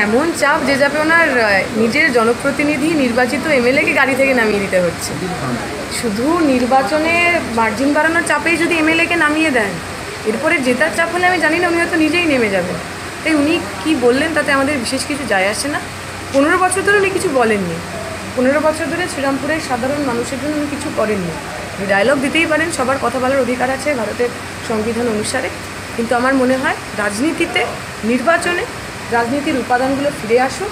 এমন চাপ যে যাবে ওনার নিজের জনপ্রতিনিধি নির্বাচিত এমএলএকে গাড়ি থেকে নামিয়ে দিতে হচ্ছে। শুধু নির্বাচনে মার্জিন বাড়ানোর চাপেই যদি এমএলএকে নামিয়ে দেন, এরপরে জেতার চাপ হলে আমি জানি না উনি হয়তো নিজেই নেমে যাবেন। তাই উনি কি বললেন তাতে আমাদের বিশেষ কিছু যায় আসে না। 15 বছর ধরে উনি কিছু বলেননি। 15 বছর ধরে শ্রীরামপুরের সাধারণ মানুষের জন্য উনি কিছু করেননি। উনি ডায়লগ দিতেই পারেন, সবার কথা বলার অধিকার আছে ভারতের সংবিধান অনুসারে, কিন্তু আমার মনে হয় রাজনীতিতে, নির্বাচনে রাজনীতির উপাদানগুলো ফিরে আসুক।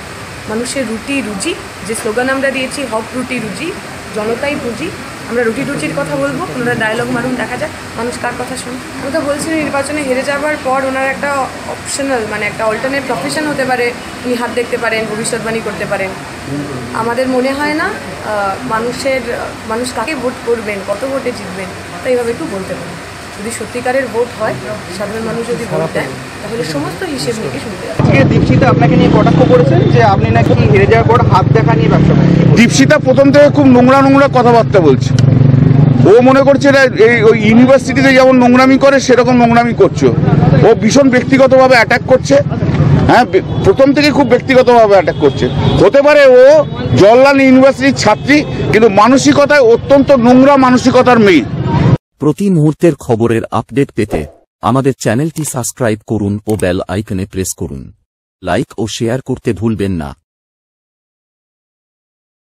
মানুষের রুটি রুজি, যে স্লোগান আমরা দিয়েছি, হক রুটি রুজি, জনতাই পুঁজি, আমরা রুটি রুচির কথা বলবো। ওনারা ডায়লগ মারুন, দেখা যাক মানুষ কার কথা শুনে। আমি তো বলছি নির্বাচনে হেরে যাওয়ার পর ওনার একটা অপশনাল, মানে একটা অল্টারনেট প্রফেশন হতে পারে, উনি হাত দেখতে পারেন, ভবিষ্যৎবাণী করতে পারেন। আমাদের মনে হয় না মানুষ কাকে ভোট করবেন, কত ভোটে জিতবেন, তাই এইভাবে একটু বলতে পারেন। যদি সত্যিকারের ভোট হয়, সাধারণ মানুষ যদি ভোট দেন, তাহলে সমস্ত হিসেব নিকেশ শুনতে হবে। দীপশিতা আপনাকে নিয়ে কটাক্ষ করেছেন যে আপনি নাকি হেরে যাওয়ার পর হাত দেখা নিয়ে ব্যবসা করেন। দীপশিতা প্রথম থেকে খুব নোংরা কথাবার্তা বলছে। ও মনে করছে ওই ইউনিভার্সিটিতে যেমন নোংরামি করে সেরকম নোংরামি করছো। ও ভীষণ ব্যক্তিগতভাবে অ্যাটাক করছে। হ্যাঁ, প্রথম থেকে খুব ব্যক্তিগতভাবে অ্যাটাক করছে। হতে পারে ও জওহরলাল ইউনিভার্সিটির ছাত্রী, কিন্তু মানসিকতায় অত্যন্ত নোংরা মানসিকতার মেয়ে। প্রতি মুহূর্তের খবরের আপডেট পেতে আমাদের চ্যানেলটি সাবস্ক্রাইব করুন ও বেল আইকনে প্রেস করুন। লাইক ও শেয়ার করতে ভুলবেন না।